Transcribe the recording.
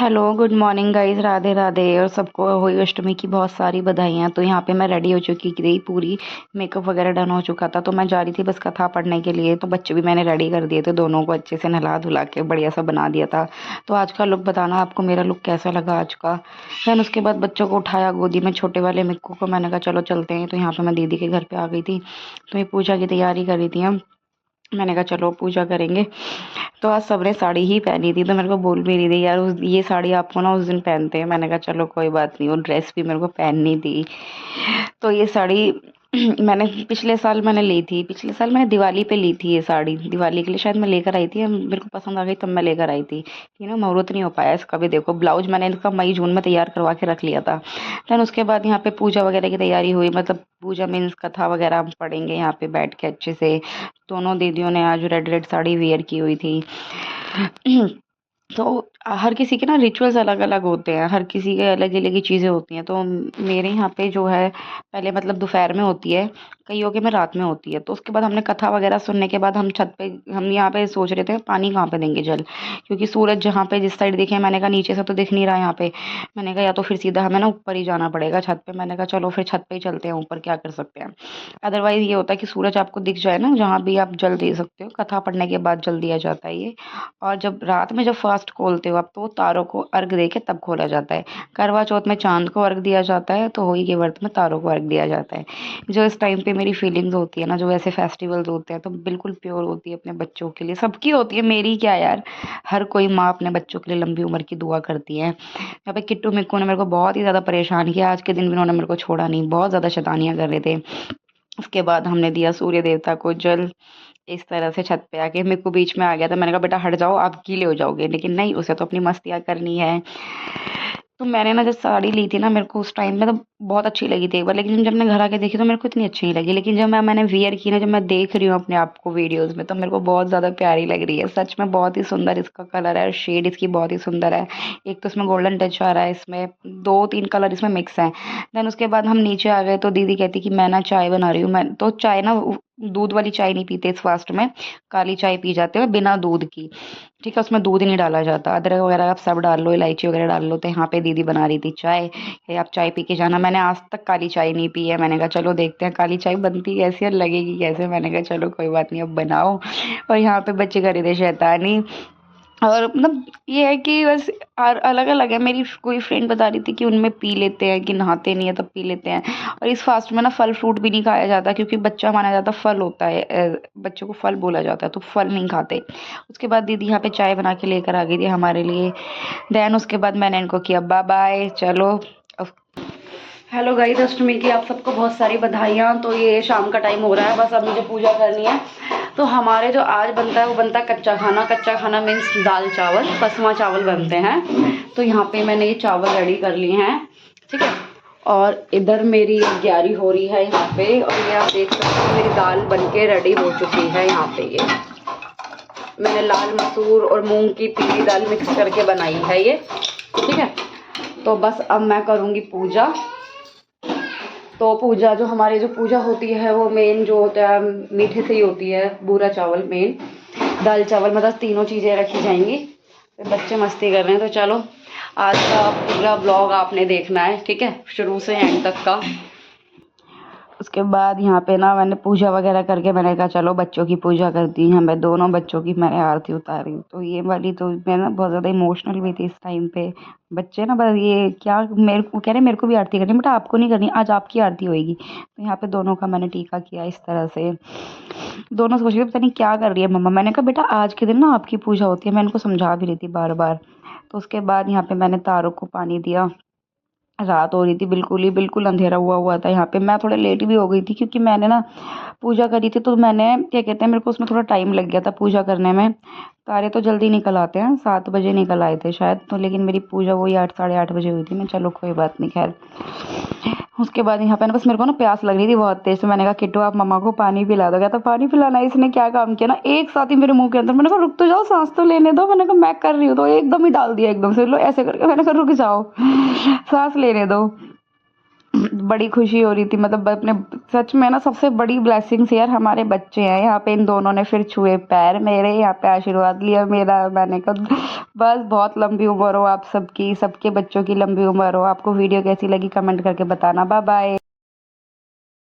Hello, good morning guys. Radhe Radhe और सबको होली अष्टमी की बहुत सारी बधाइयाँ। तो यहाँ पे मैं रेडी हो चुकी थी, पूरी मेकअप वगैरह डन हो चुका था। तो मैं जा रही थी बस कथा पढ़ने के लिए। तो बच्चे भी मैंने रेडी कर दिए थे, दोनों को अच्छे से नहला धुला के बढ़िया सा बना दिया था। तो आज का लुक बताना आपको, मेरा लुक कैसा लगा आज का। देन उसके बाद बच्चों को उठाया गोदी में, छोटे वाले मिक्कू को। मैंने कहा चलो चलते हैं। तो यहाँ पे मैं दीदी के घर पे आ गई थी। तो ये पूजा की तैयारी कर रही थी हम। मैंने कहा चलो पूजा करेंगे। तो आज सबने साड़ी ही पहनी थी। तो मेरे को बोल भी रही थी यार ये साड़ी आपको ना उस दिन पहनते हैं। मैंने कहा चलो कोई बात नहीं, वो ड्रेस भी मेरे को पहननी थी। तो ये साड़ी मैंने पिछले साल मैंने ली थी, पिछले साल मैंने दिवाली पे ली थी। ये साड़ी दिवाली के लिए शायद मैं लेकर आई थी, मेरे को पसंद आ गई तब मैं लेकर आई थी। मुहूर्त नहीं हो पाया इसका भी। देखो ब्लाउज मैंने इसका मई जून में तैयार करवा के रख लिया था। देन उसके बाद यहाँ पे पूजा वगैरह की तैयारी हुई, मतलब पूजा मीन्स कथा वगैरह हम पढ़ेंगे यहाँ पे बैठ के अच्छे से। दोनों दीदियों ने आज रेड रेड साड़ी वेयर की हुई थी। तो हर किसी के ना रिचुअल्स अलग अलग होते हैं, हर किसी के अलग अलग ही चीज़ें होती हैं। तो मेरे यहाँ पे जो है पहले मतलब दोपहर में होती है, कईयों के में रात में होती है। तो उसके बाद हमने कथा वगैरह सुनने के बाद हम छत पे, हम यहाँ पे सोच रहे थे पानी कहाँ पे देंगे, जल। क्योंकि सूरज जहाँ पे जिस साइड दिखे, मैंने कहा नीचे से तो दिख नहीं रहा यहाँ पे। मैंने कहा या तो फिर सीधा हमें ना ऊपर ही जाना पड़ेगा छत पे। मैंने कहा चलो फिर छत पे ही चलते हैं, ऊपर क्या कर सकते हैं। अदरवाइज ये होता है कि सूरज आपको दिख जाए ना, जहाँ भी आप जल दे सकते हो। कथा पढ़ने के बाद जल दिया जाता है ये। और जब रात में जब फास्ट खोलते हो आप, तो तारों को अर्घ दे के तब खोला जाता है। करवा चौथ में चांद को अर्घ दिया जाता है, तो होली के व्रत में तारों को अर्घ दिया जाता है। जो इस टाइम पे मेरी फीलिंग्स होती है ना, जो ऐसे फेस्टिवल्स होते हैं, तो बिल्कुल प्योर होती है अपने बच्चों के लिए। सबकी होती है, मेरी क्या यार। हर कोई माँ अपने बच्चों के लिए लंबी उम्र की दुआ करती है। यहाँ पे किट्टू मिक्कू ने मेरे को बहुत ही ज़्यादा परेशान किया। आज के दिन भी उन्होंने मेरे को छोड़ा नहीं, बहुत ज़्यादा शैतानियाँ कर रहे थे। उसके बाद हमने दिया सूर्य देवता को जल। इस तरह से छत पे आके मेरे को बीच में आ गया था। मैंने कहा बेटा हट जाओ, आप गीले हो जाओगे। लेकिन नहीं, उसे तो अपनी मस्तियाँ करनी है। तो मैंने ना जब साड़ी ली थी ना, मेरे को उस टाइम में तो बहुत अच्छी लगी थी एक बार। लेकिन जब मैं घर आके देखी तो मेरे को इतनी अच्छी नहीं लगी। लेकिन जब मैंने वियर की ना, जब मैं देख रही हूँ अपने आप को वीडियोस में, तो मेरे को बहुत ज़्यादा प्यारी लग रही है। सच में बहुत ही सुंदर इसका कलर है, शेड इसकी बहुत ही सुंदर है। एक तो इसमें गोल्डन टच आ रहा है, इसमें दो तीन कलर इसमें मिक्स हैं। देन उसके बाद हम नीचे आ गए, तो दीदी कहती कि मैं ना चाय बना रही हूँ। मैं तो चाय ना दूध वाली चाय नहीं पीते इस फास्ट में, काली चाय पी जाते हैं बिना दूध की। ठीक है, उसमें दूध ही नहीं डाला जाता, अदरक वगैरह आप सब डाल लो, इलायची वगैरह डाल लो। तो यहाँ पे दीदी बना रही थी चाय, कि आप चाय पी के जाना। मैंने आज तक काली चाय नहीं पी है। मैंने कहा चलो देखते हैं काली चाय बनती कैसी और लगेगी कैसे। मैंने कहा चलो कोई बात नहीं, अब बनाओ। और यहाँ पे बच्चे कर रहे थे शैतानी। और मतलब ये है कि बस अलग अलग है। मेरी कोई फ्रेंड बता रही थी कि उनमें पी लेते हैं, कि नहाते नहीं है तब पी लेते हैं। और इस फास्ट में ना फल फ्रूट भी नहीं खाया जाता, क्योंकि बच्चा माना जाता फल होता है, बच्चों को फल बोला जाता है, तो फल नहीं खाते। उसके बाद दीदी यहाँ पे चाय बना के लेकर आ गई थी हमारे लिए। देन उसके बाद मैंने इनको किया बाय बाय, चलो। हेलो गाइस, अष्टमी की आप सबको बहुत सारी बधाइयाँ। तो ये शाम का टाइम हो रहा है, बस अब मुझे पूजा करनी है। तो हमारे जो आज बनता है वो बनता है कच्चा खाना। कच्चा खाना मीन्स दाल चावल, पसवा चावल बनते हैं। तो यहाँ पे मैंने ये चावल रेडी कर लिए हैं, ठीक है। और इधर मेरी ग्यारी हो रही है यहाँ पे। और ये आप देख सकते हैं मेरी दाल बन के रेडी हो चुकी है। यहाँ पे ये मैंने लाल मसूर और मूंग की पीली दाल मिक्स करके बनाई है ये, ठीक है। तो बस अब मैं करूँगी पूजा। तो पूजा जो हमारी जो पूजा होती है वो मेन जो होता है मीठे से ही होती है। बूरा चावल मेन, दाल चावल, मतलब तीनों चीज़ें रखी जाएंगी। तो बच्चे मस्ती कर रहे हैं, तो चलो आज का पूरा ब्लॉग आपने देखना है, ठीक है, शुरू से एंड तक का। उसके बाद यहाँ पे ना मैंने पूजा वगैरह करके मैंने कहा चलो बच्चों की पूजा करती हैं। मैं दोनों बच्चों की मैंने आरती उतारी। तो ये वाली तो मैं ना बहुत ज़्यादा इमोशनल भी थी इस टाइम पे। बच्चे ना बस ये क्या मेरे को कह रहे मेरे को भी आरती करनी, बेटा आपको नहीं करनी, आज आपकी आरती होएगी। तो यहाँ पे दोनों का मैंने टीका किया इस तरह से। दोनों सोच रहे पता नहीं क्या कर रही है मम्मा। मैंने कहा बेटा आज के दिन ना आपकी पूजा होती है, मैं इनको समझा भी रही थी बार बार। तो उसके बाद यहाँ पे मैंने तारों को पानी दिया। रात हो रही थी, बिल्कुल अंधेरा हुआ हुआ था। यहाँ पे मैं थोड़ा लेट भी हो गई थी, क्योंकि मैंने ना पूजा करी थी। तो मैंने क्या कहते हैं, मेरे को उसमें थोड़ा टाइम लग गया था पूजा करने में। तारे तो जल्दी निकल आते हैं, 7 बजे निकल आए थे शायद। तो लेकिन मेरी पूजा वही 8 साढ़े 8 बजे हुई थी। मैं चलो कोई बात नहीं, खैर। उसके बाद यहाँ पे ना बस मेरे को ना प्यास लग रही थी बहुत तेज। तो मैंने कहा किट्टू आप मम्मा को पानी पिला दो। तो पानी पिलाना इसने क्या काम किया ना, एक साथ ही मेरे मुंह के अंदर। मैंने कहा रुक तो जाओ, सांस तो लेने दो। मैंने कहा मैं कर रही हूँ। तो एकदम ही डाल दिया, एकदम से लो ऐसे करके। मैंने कहा रुक जाओ, सांस लेने दो। बड़ी खुशी हो रही थी, मतलब अपने सच में ना सबसे बड़ी ब्लेसिंग्स यार हमारे बच्चे हैं। यहाँ पे इन दोनों ने फिर छुए पैर मेरे, यहाँ पे आशीर्वाद लिया मेरा। मैंने कहा बस बहुत लंबी उम्र हो आप सबकी, सबके बच्चों की लंबी उम्र हो। आपको वीडियो कैसी लगी कमेंट करके बताना। Bye bye.